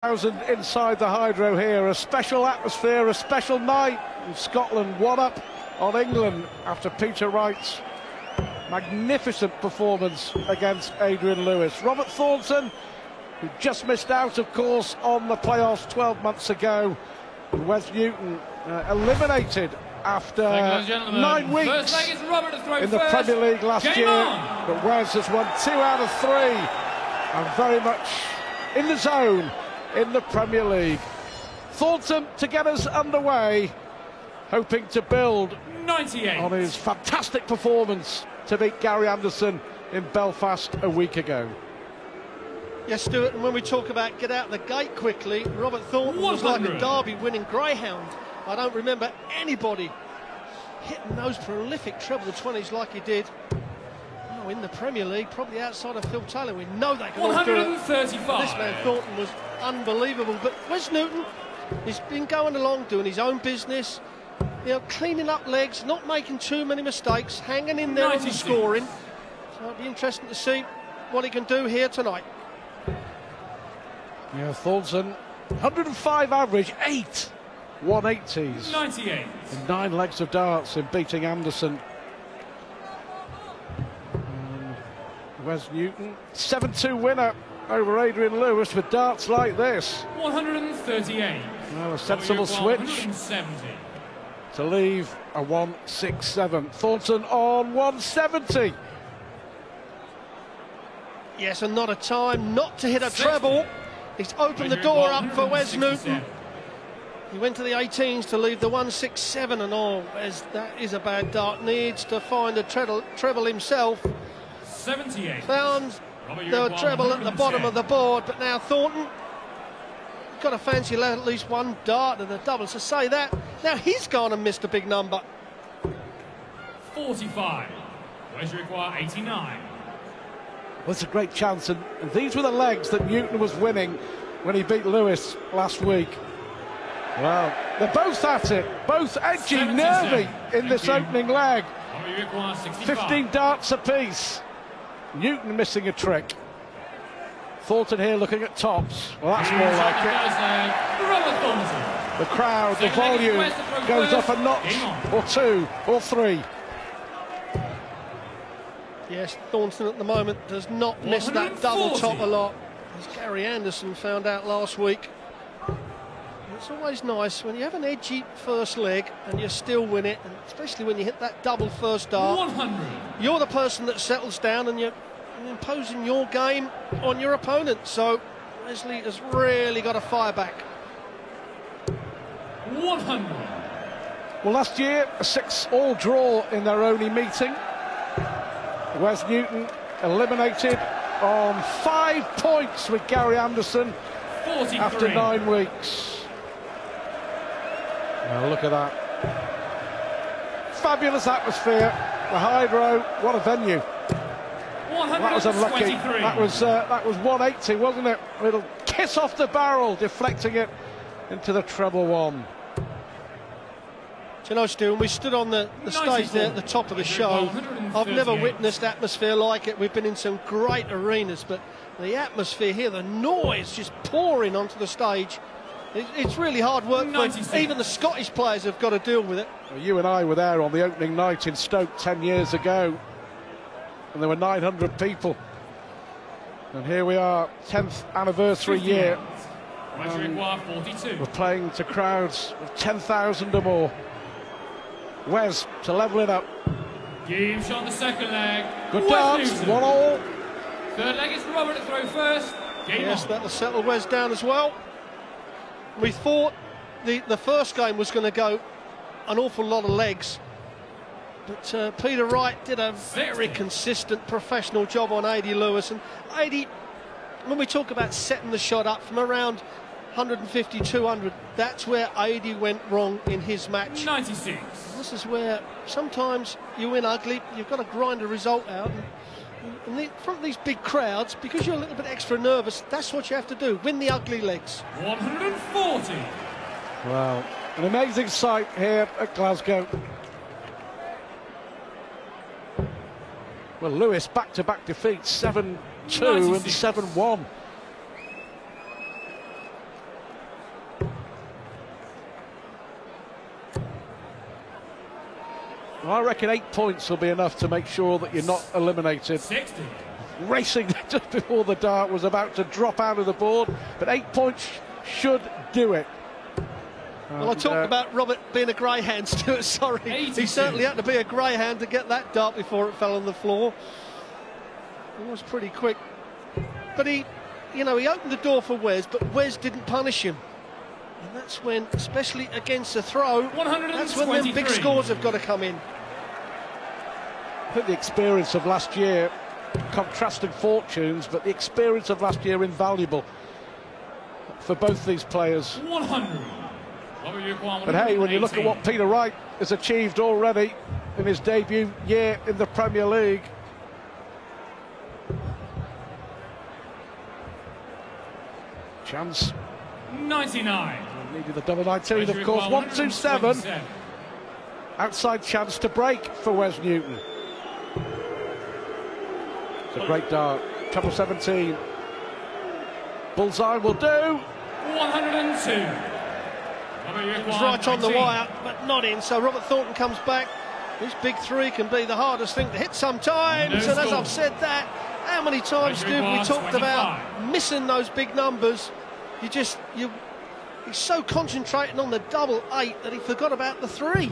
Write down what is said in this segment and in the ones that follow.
Thousand inside the Hydro here, a special atmosphere, a special night. And Scotland one up on England after Peter Wright's magnificent performance against Adrian Lewis. Robert Thornton, who just missed out, of course, on the playoffs 12 months ago. And Wes Newton eliminated after 9 weeks in the Premier League last year. But Wes has won 2 out of 3 and very much in the zone in the Premier League. Thornton to get us underway, hoping to build 98 on his fantastic performance to beat Gary Anderson in Belfast a week ago. Yes, Stuart, and when we talk about get out the gate quickly, Robert Thornton was like a Derby winning greyhound. I don't remember anybody hitting those prolific treble 20s like he did. Oh, in the Premier League, probably outside of Phil Taylor. We know they can all do it. 135. This man Thornton was unbelievable. But Wes Newton, he's been going along, doing his own business, you know, cleaning up legs, not making too many mistakes, hanging in there on the scoring. So it'll be interesting to see what he can do here tonight. Yeah, Thornton, 105 average, 8 180s. 98. And 9 legs of darts in beating Anderson. Wes Newton, 7-2 winner over Adrian Lewis with darts like this. 138. Well, a sensible switch to leave a 167. Thornton on 170. Yes, and not a time not to hit a treble. He's opened the door up for Wes Newton. He went to the 18s to leave the 167, and oh, Wes, that is a bad dart. Needs to find a treble himself. 78. Found the treble at the bottom of the board, but now Thornton got to fancy at least one dart and a double. So say that. Now he's gone and missed a big number. 45. Wes require 89. Well, it's a great chance, and these were the legs that Newton was winning when he beat Lewis last week. Well, they're both at it, both edgy, nervy in this opening leg. 15 darts apiece. Newton missing a trick. Thornton here looking at tops. Well, that's more like it. The crowd, the volume goes up a notch or 2 or 3. Yes, Thornton at the moment does not miss that double top a lot, as Gary Anderson found out last week. It's always nice when you have an edgy first leg and you still win it, and especially when you hit that double first dart. 100. You're the person that settles down and you're imposing your game on your opponent. So Wesley has really got to fire back. 100. Well, last year a 6-all draw in their only meeting. Wes Newton eliminated on 5 points with Gary Anderson 43. after 9 weeks. Now look at that. Fabulous atmosphere. The Hydro, what a venue. That was unlucky. That was 180, wasn't it? A little kiss off the barrel, deflecting it into the treble 1. Do you know, Stu, when we stood on the stage there at the top of the show, I've never witnessed atmosphere like it. We've been in some great arenas, but the atmosphere here, the noise just pouring onto the stage, it's really hard work for even the Scottish players have got to deal with it. Well, you and I were there on the opening night in Stoke 10 years ago, and there were 900 people. And here we are, 10th anniversary year. We're playing to crowds of 10,000 or more. Wes to level it up. Game shot the second leg. Good dance, 1-all. Third leg is Robert to throw first. Game yes, on. that'll settle Wes down as well. We thought the first game was going to go an awful lot of legs, but Peter Wright did a very consistent professional job on Adi Lewis. And Adi, when we talk about setting the shot up from around 150, 200, that's where Adi went wrong in his match. 96. This is where sometimes you win ugly, you've got to grind a result out. And in front of these big crowds, because you're a little bit extra nervous, that's what you have to do, win the ugly legs. 140. Well, an amazing sight here at Glasgow. Well, Lewis back-to-back defeats, 7-2 and 7-1. Well, I reckon 8 points will be enough to make sure that you're not eliminated. 60. Racing just before the dart was about to drop out of the board, but 8 points should do it. Well, I talked about Robert being a greyhound, Stuart, sorry. 82. He certainly had to be a greyhound to get that dart before it fell on the floor. It was pretty quick. But he opened the door for Wes, but Wes didn't punish him. And that's when, especially against a throw, that's when them big scores have got to come in. I think the experience of last year, contrasting fortunes, but the experience of last year invaluable for both these players. 100. But hey, when you look at what Peter Wright has achieved already in his debut year in the Premier League, chance. 99. Needed the double 19, of course. 127. Outside chance to break for Wes Newton. It's a great dart. Treble 17. Bullseye will do. 102. It was right on the wire, but not in. So Robert Thornton comes back. This big three can be the hardest thing to hit sometimes. And as I've said that, how many times, Stu, we talked about missing those big numbers? He's so concentrating on the double 8 that he forgot about the 3.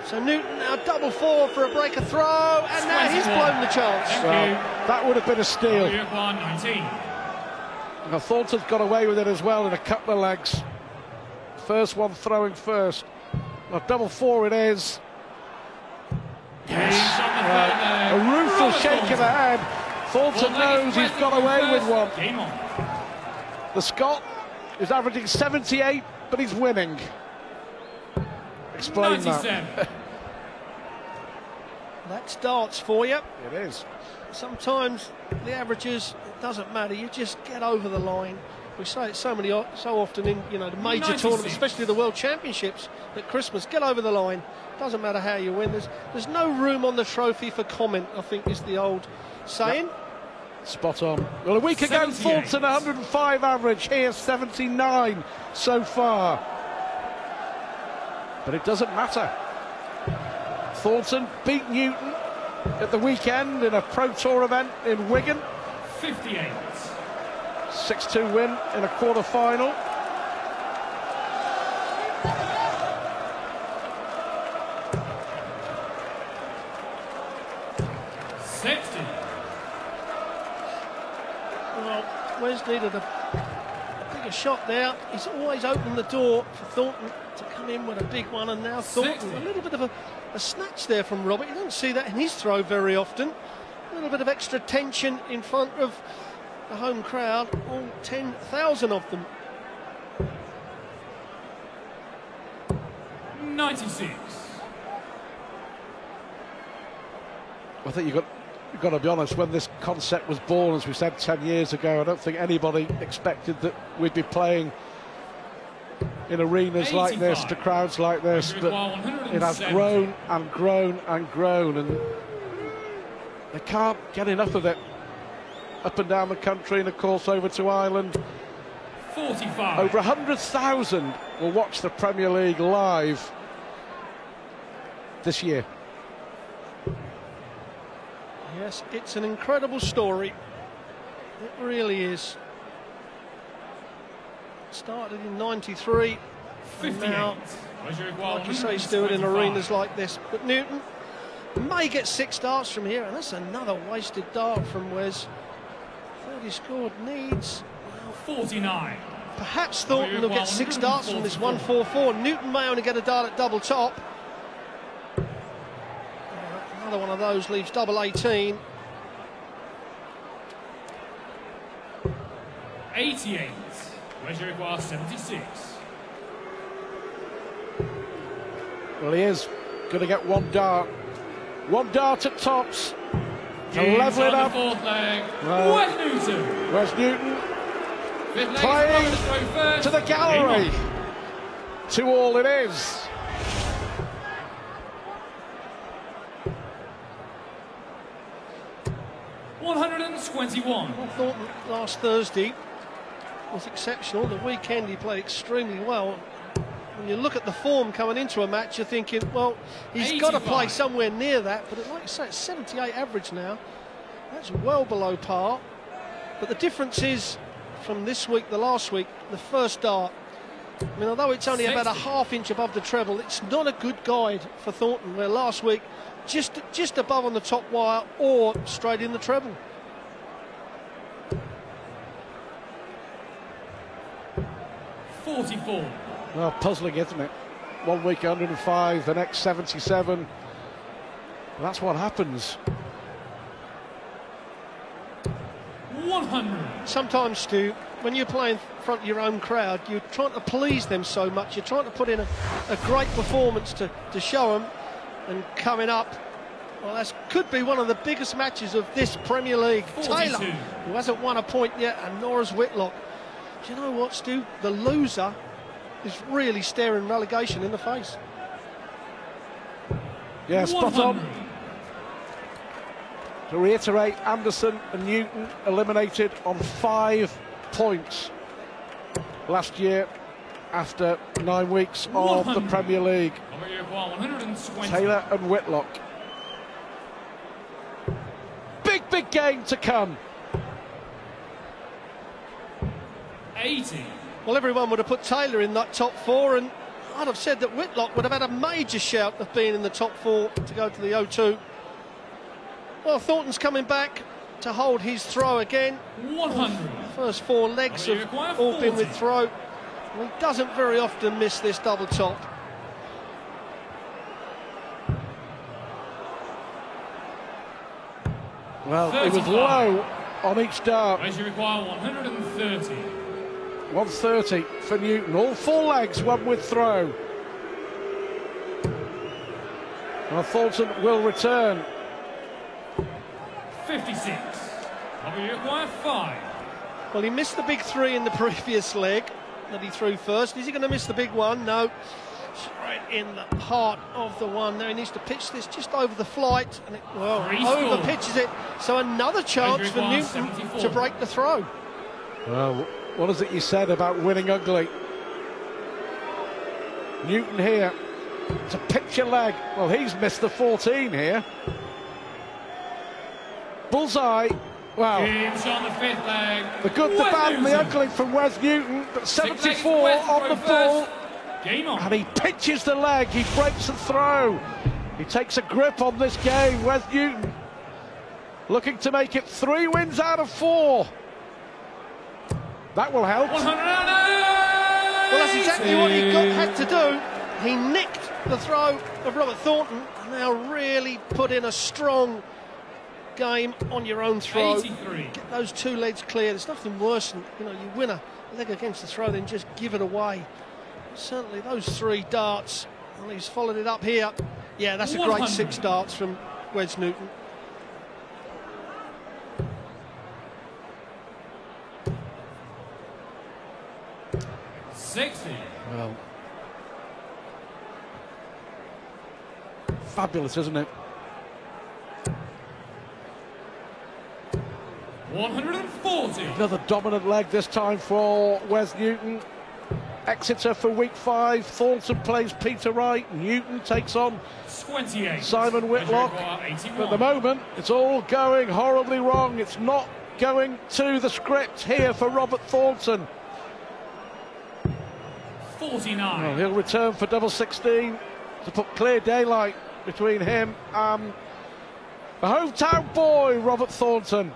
So Newton now double 4 for a breaker throw, and now he's blown the chance. Well, that would have been a steal. 19. Now Thornton's got away with it as well in a couple of legs. First one throwing first. Well, double 4 it is. Yes. A rueful shake of the head. Thornton knows he's got away with one. The Scot is averaging 78, but he's winning. Explain 97. that. That's darts for you. It is. Sometimes the averages, it doesn't matter. You just get over the line. We say it so often in the major tournaments, especially the World Championships at Christmas. Get over the line. Doesn't matter how you win. There's no room on the trophy for comment, I think is the old saying. Yep. Spot on. Well, a week ago, Thornton 105 average. Here, 79 so far. But it doesn't matter. Thornton beat Newton at the weekend in a Pro Tour event in Wigan. 58. 6-2 win in a quarter-final. Well, Wes needed a bigger shot there. He's always opened the door for Thornton to come in with a big one, and now Thornton, a little bit of a snatch there from Robert. You don't see that in his throw very often. A little bit of extra tension in front of the home crowd, all 10,000 of them. 96. I think you've got to be honest, when this concept was born, as we said 10 years ago, I don't think anybody expected that we'd be playing in arenas 85. like this, to crowds like this, but it has grown and grown and grown, and they can't get enough of it. Up and down the country, and of course over to Ireland. 45. Over 100,000 will watch the Premier League live this year. Yes, it's an incredible story. It really is. Started in '93. 58. Now, like you say, Stuart, in arenas like this. But Newton may get 6 darts from here, and that's another wasted dart from Wes. 30 scored needs. 49. Perhaps Thornton will get 6 darts from this 144. Newton may only get a dart at double top. Another one of those leaves double 18. 88. Wes requires 76. Well, he is going to get 1 dart. 1 dart at tops. To level it up. Fourth leg. Well, Wes Newton. Wes Newton Fifth playing leg is first. to the gallery. 2-all it is. $121. I thought last Thursday was exceptional. The weekend he played extremely well. when you look at the form coming into a match, you're thinking, well, he's got to play somewhere near that. But like you say, it's 78 average now. That's well below par. But the difference is, from this week, the last week, the first dart. I mean, although it's only about a ½ inch above the treble, it's not a good guide for Thornton, where last week, just above on the top wire or straight in the treble. Well, puzzling, isn't it? 1 week 105, the next 77. That's what happens. 100. Sometimes, Stu, when you're playing in front of your own crowd, you're trying to please them so much. You're trying to put in a great performance to show them. And coming up, well, that could be one of the biggest matches of this Premier League. 42. Taylor, who hasn't won a point yet, and nor has Whitlock. Do you know what, Stu? The loser is really staring relegation in the face. Yeah, spot on. To reiterate, Anderson and Newton eliminated on 5 points last year after 9 weeks of the Premier League. Taylor and Whitlock. Big game to come. 80. Well, everyone would have put Taylor in that top 4, and I'd have said that Whitlock would have had a major shout of being in the top 4 to go to the O2. Well, Thornton's coming back to hold his throw again. 100. First 4 legs have all been with throw. And he doesn't very often miss this double top. Well, it was low on each dart. As you require 130. 130 for Newton. All 4 legs, one with throw. Well, Thornton will return. 56. You require 5. Well, he missed the big 3 in the previous leg that he threw first. Is he going to miss the big one? No. Straight in the heart of the one there. He needs to pitch this just over the flight, and it, well, over pitches it. So another chance for Newton 74. To break the throw. Well, what is it you said about winning ugly? Newton here to pitch a leg. Well, he's missed the 14 here. Bullseye. Wow. On the 5th leg. The good, the bad, and the ugly from Wes Newton, but 74 on the ball. Game on. And he pitches the leg, he breaks the throw. He takes a grip on this game, Wes Newton. Looking to make it 3 wins out of 4. That will help. 180. Well, that's exactly what he had to do. He nicked the throw of Robert Thornton, and now really put in a strong game on your own throw. 83. Get those 2 legs clear. There's nothing worse than, you win a leg against the throw, then just give it away. Certainly those 3 darts, and he's followed it up here. Yeah, that's 100. A great 6 darts from Wes Newton. Well, fabulous, isn't it? 140. Another dominant leg this time for Wes Newton. Exeter for week 5. Thornton plays Peter Wright. Newton takes on 28. Simon Whitlock. At the moment, it's all going horribly wrong. It's not going to the script here for Robert Thornton. 49. Well, he'll return for double 16 to put clear daylight between him and the hometown boy, Robert Thornton.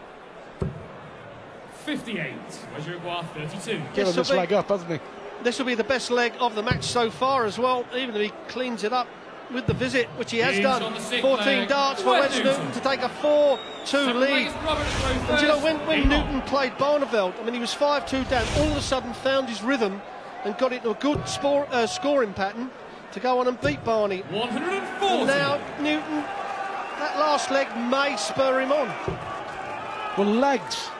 58. Where's your 32? Give him this leg up, hasn't he? This will be the best leg of the match so far as well, even if he cleans it up with the visit, which he has done. 14 darts for Wes Newton to take a 4-2 lead. And you know, when Newton played Barneveld, I mean, he was 5-2 down, all of a sudden found his rhythm and got into a good scoring pattern to go on and beat Barney. 140. And now Newton, that last leg may spur him on. Well, legs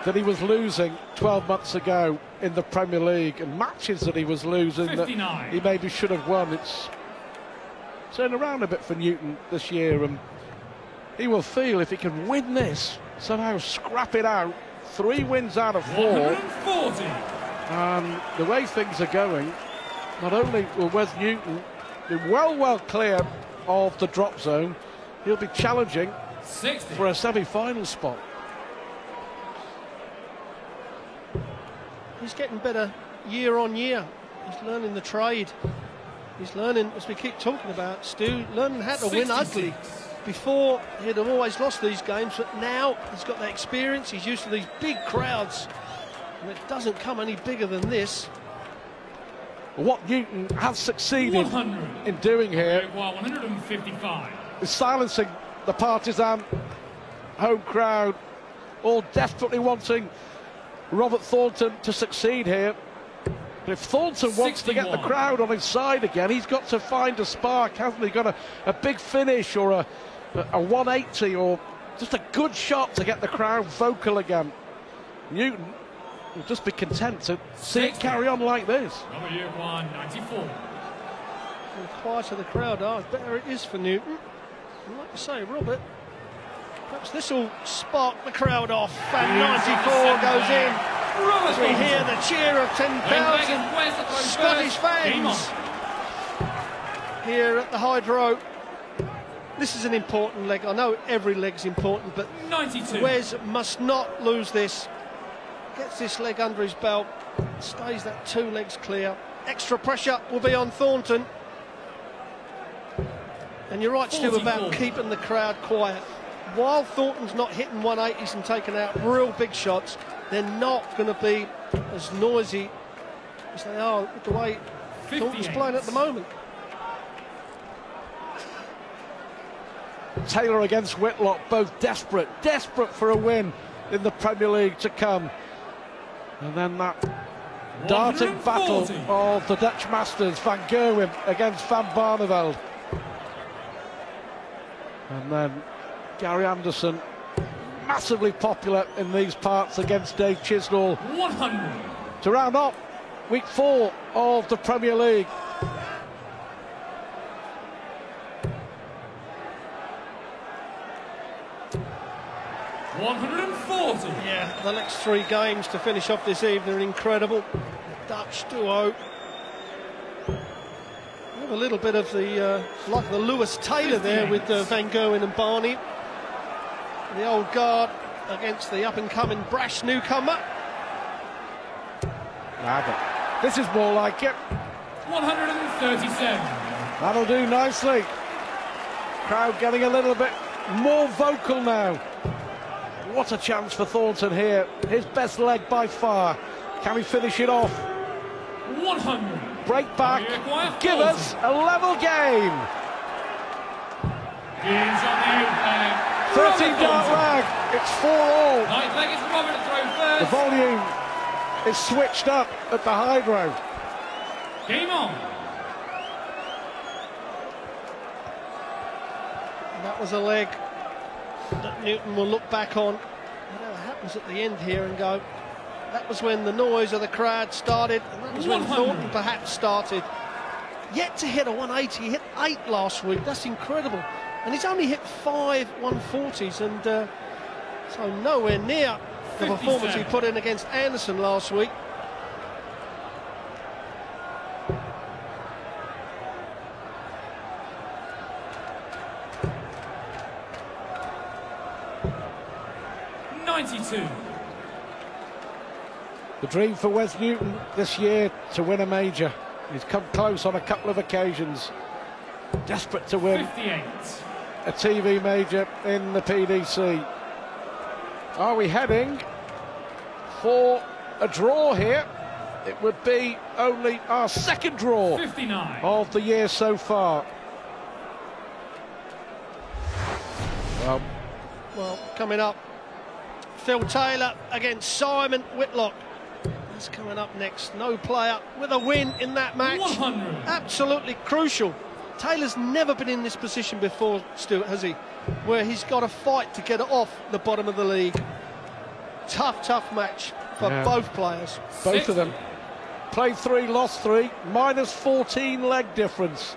that he was losing 12 months ago in the Premier League, and matches that he was losing 59. that he maybe should have won. It's turned around a bit for Newton this year, and he will feel if he can win this, somehow scrap it out. 3 wins out of 4. 140. And the way things are going, not only will Wes Newton be well clear of the drop zone, he'll be challenging 60. for a semi-final spot. He's getting better year on year. He's learning the trade. He's learning, as we keep talking about, Stu, learning how to win ugly. Before, he'd have always lost these games, but now he's got that experience. He's used to these big crowds, and it doesn't come any bigger than this. What Newton has succeeded 100. in doing here 155. is silencing the partisan home crowd, all desperately wanting Robert Thornton to succeed here. But if Thornton wants to get the crowd on his side again, he's got to find a spark, hasn't he? Got a big finish or a 180 or just a good shot to get the crowd vocal again. Newton will just be content to see it carry on like this. Number year 194. The quieter the crowd are, the better it is for Newton. And like you say, Robert, perhaps this will spark the crowd off, and 94 goes in. As we hear the cheer of 10,000 Scottish fans here at the Hydro. This is an important leg. I know every leg's important, but 92. Wes must not lose this. Gets this leg under his belt, stays that 2 legs clear. Extra pressure will be on Thornton. And you're right, Stu, about keeping the crowd quiet. While Thornton's not hitting 180s and taking out real big shots, they're not going to be as noisy as they are with the way Thornton's playing at the moment. Taylor against Whitlock, both desperate for a win in the Premier League to come. And then that darting battle of the Dutch masters, Van Gerwen against Van Barneveld. And then Gary Anderson, massively popular in these parts against Dave Chisnall. 100. To round up week 4 of the Premier League. $140. Yeah, the next 3 games to finish off this evening are incredible. The Dutch duo. We have a little bit of the like the Lewis Taylor there with Van Gerwen and Barney. The old guard against the up-and-coming brash newcomer. This is more like it. 137. That'll do nicely. Crowd getting a little bit more vocal now. What a chance for Thornton here. His best leg by far. Can he finish it off? 100. Break back. Give us a level game. 13-dart rag. It's 4-all. Night leg is Robert to throw first. The volume is switched up at the Hydro. Game on. And that was a leg that Newton will look back on, whatever happens at the end here, and go, that was when the noise of the crowd started, and that was when Thornton perhaps started. Yet to hit a 180, he hit 8 last week, that's incredible. And he's only hit 5 140s, and so nowhere near the performance he put in against Anderson last week. The dream for Wes Newton this year to win a major. He's come close on a couple of occasions. Desperate to win 58. a TV major in the PDC. Are we heading for a draw here? It would be only our second draw 59. of the year so far. Well, coming up, Phil Taylor against Simon Whitlock. That's coming up next. No player with a win in that match. 100. Absolutely crucial. Taylor's never been in this position before, Stuart, has he? Where he's got to fight to get it off the bottom of the league. Tough match for both players. Both of them. Played 3, lost 3, minus 14 leg difference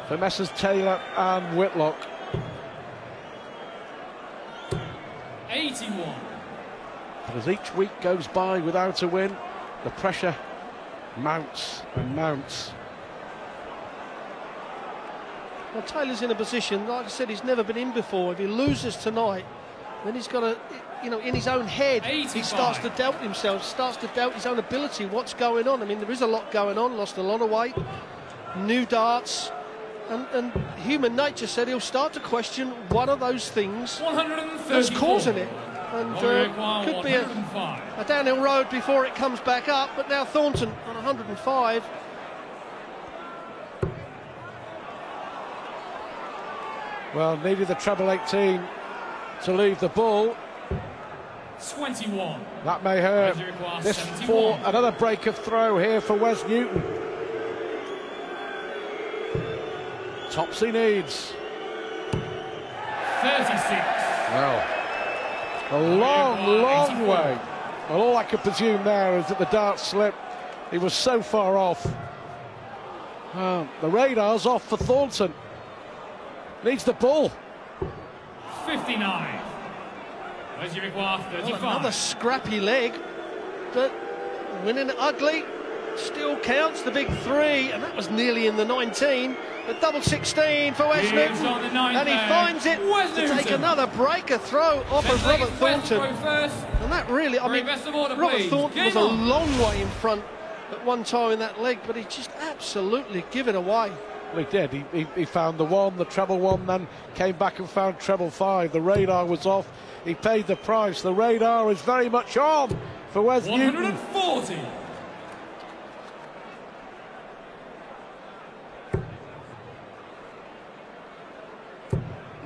for Messrs Taylor and Whitlock. 81. But as each week goes by without a win, the pressure Mounts and mounts. Well, Taylor's in a position, like I said, he's never been in before. If he loses tonight, then he's got to, you know, in his own head, 85. he starts to doubt himself, starts to doubt his own ability, what's going on. I mean, there is a lot going on, lost a lot of weight, new darts, and human nature said he'll start to question one of those things that's causing it. And could be a downhill road before it comes back up, but now Thornton on 105. Well, needed the treble 18 to leave the ball. 21. That may hurt. This 71. for another break of throw here for Wes Newton. Tops he needs. 36. Well, a long way. Well, all I could presume there is that the dart slipped. He was so far off. The radar's off for Thornton. Needs the ball. 59. As you require 35. Well, another scrappy leg, but winning it ugly still counts. The big 3, and that was nearly in the 19. The double 16 for Wes Newton, and he finds it to take another breaker throw off of Robert Thornton. And that really, I mean, Robert Thornton was a long way in front at one time in that leg, but he just absolutely give it away. Well, he did. He found the 1, the treble 1, then came back and found treble 5. The radar was off. He paid the price. The radar is very much on for Wes Newton. 140.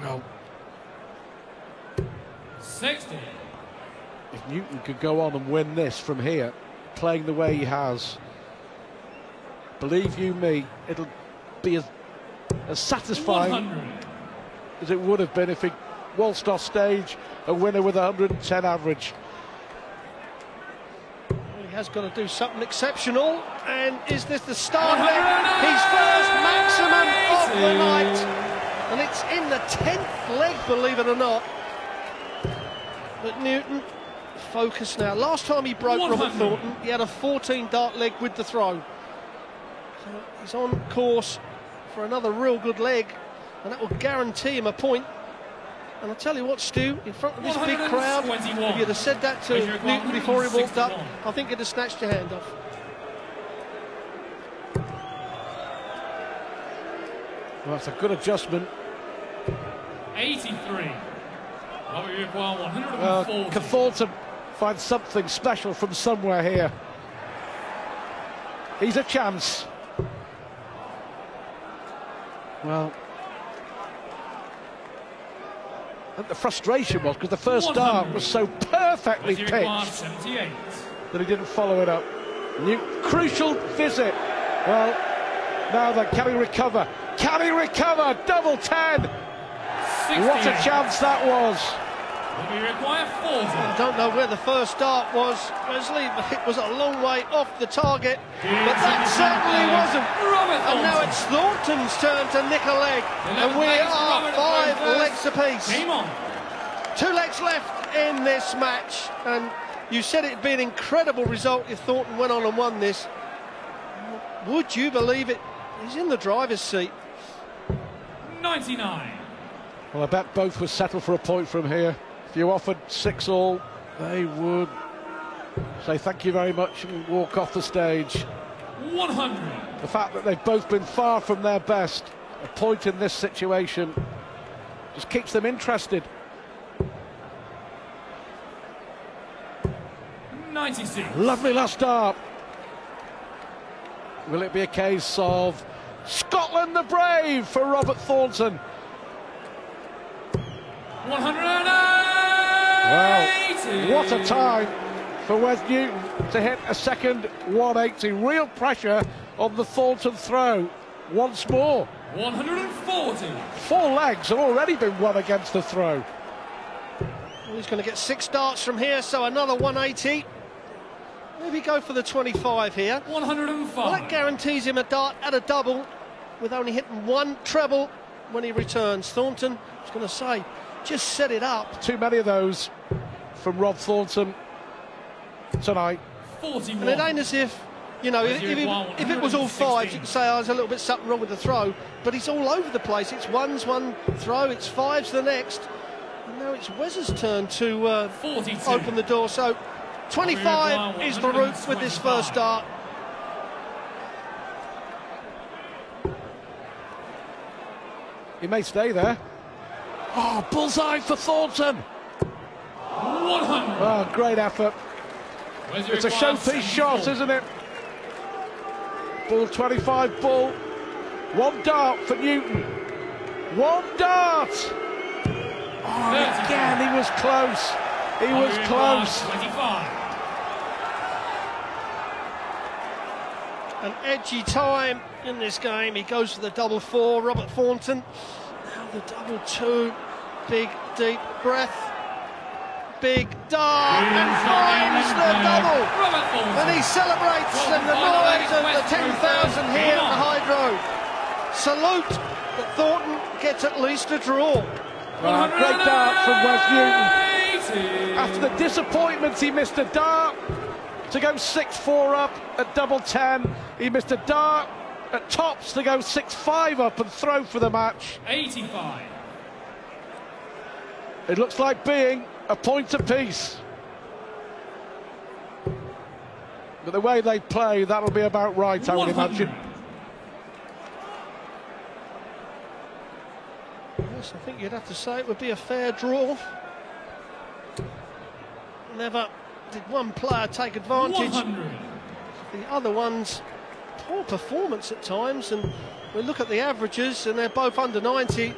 Well, 60. if Newton could go on and win this from here, playing the way he has, believe you me, it'll be as satisfying 100. as it would have been if he waltzed off stage a winner with 110 average. Well, he has got to do something exceptional, and is this the start of it? His first maximum of the night, and it's in the 10th leg, believe it or not. But Newton, focus now. Last time he broke 100. Robert Thornton, he had a 14 dart leg with the throw. So he's on course for another real good leg, and that will guarantee him a point. And I'll tell you what, Stu, in front of this big crowd, if you'd have said that to Newton before he walked up, I think he'd have snatched your hand off. Well, that's a good adjustment. 83. Well, we require 140. Well, can Thornton find something special from somewhere here? He's a chance. Well, and the frustration was because the first dart was so perfectly pitched that he didn't follow it up. New crucial visit. Well, now then, can he recover? Can he recover? Double 10. 68. What a chance that was. We require 40. I don't know where the first dart was, Wesley, but it was a long way off the target. But that certainly wasn't. And now it's Thornton's turn to nick a leg. And we are 5 legs apiece. Game on. 2 legs left in this match. And you said it'd be an incredible result if Thornton went on and won this. Would you believe it? He's in the driver's seat. 99. Well, I bet both would settle for a point from here. If you offered 6-all, they would say thank you very much and walk off the stage. 100. The fact that they've both been far from their best, a point in this situation, just keeps them interested. 96. Lovely last dart. Will it be a case of Scotland the brave for Robert Thornton? 180. Well, what a time for Wes Newton to hit a second 180. Real pressure on the Thornton throw once more. 140. 4 legs have already been won against the throw. Well, he's going to get 6 darts from here, so another 180. Maybe go for the 25 here. 105. Well, that guarantees him a dart at a double with only hitting 1 treble when he returns. Thornton, I was going to say, just set it up. Too many of those from Rob Thornton tonight. 41. And it ain't as if You know, if it was all fives, you could say, oh, there's a little bit something wrong with the throw, but he's all over the place. It's ones one throw, it's fives the next. And now it's Wes's turn to open the door. So 25 is the route with this first start. He may stay there. Oh, bullseye for Thornton. 100. Oh, great effort. It's a showpiece shot, isn't it? Ball 25, ball. One dart for Newton. One dart. Oh, again, he was close. He was close. 25. An edgy time in this game. He goes for the double four, Robert Thornton. Now the double two. Big, deep breath. Big dart and finds the double. And he celebrates in the noise of the 10,000 here at the Hydro. Salute that Thornton gets at least a draw. Great dart from Wes Newton. After the disappointment, he missed a dart to go 6-4 up at double 10. He missed a dart at tops to go 6-5 up and throw for the match. 85. It looks like being a point apiece. But the way they play, that'll be about right, I would imagine. Yes, I think you'd have to say it would be a fair draw. Never did one player take advantage. 100. The other one's poor performance at times, and we look at the averages and they're both under 90.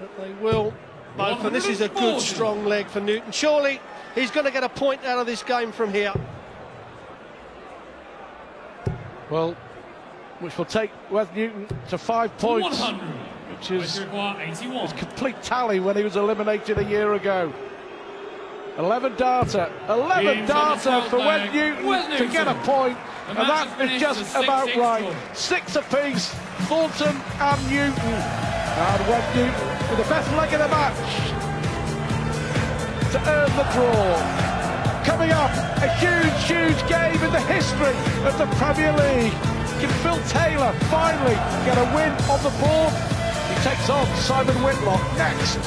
But they will both, and this is a good strong leg for Newton. Surely he's going to get a point out of this game from here. Well, which will take Wes Newton to 5 points, 100. which is 81. his complete tally when he was eliminated a year ago. 11 darter for Wes Newton to get a point, and that is just about right. 6 apiece, Thornton and Newton. And Wes Newton with the best leg of the match to earn the draw. Coming up, a huge game in the history of the Premier League. Can Phil Taylor finally get a win on the board? He takes on Simon Whitlock next.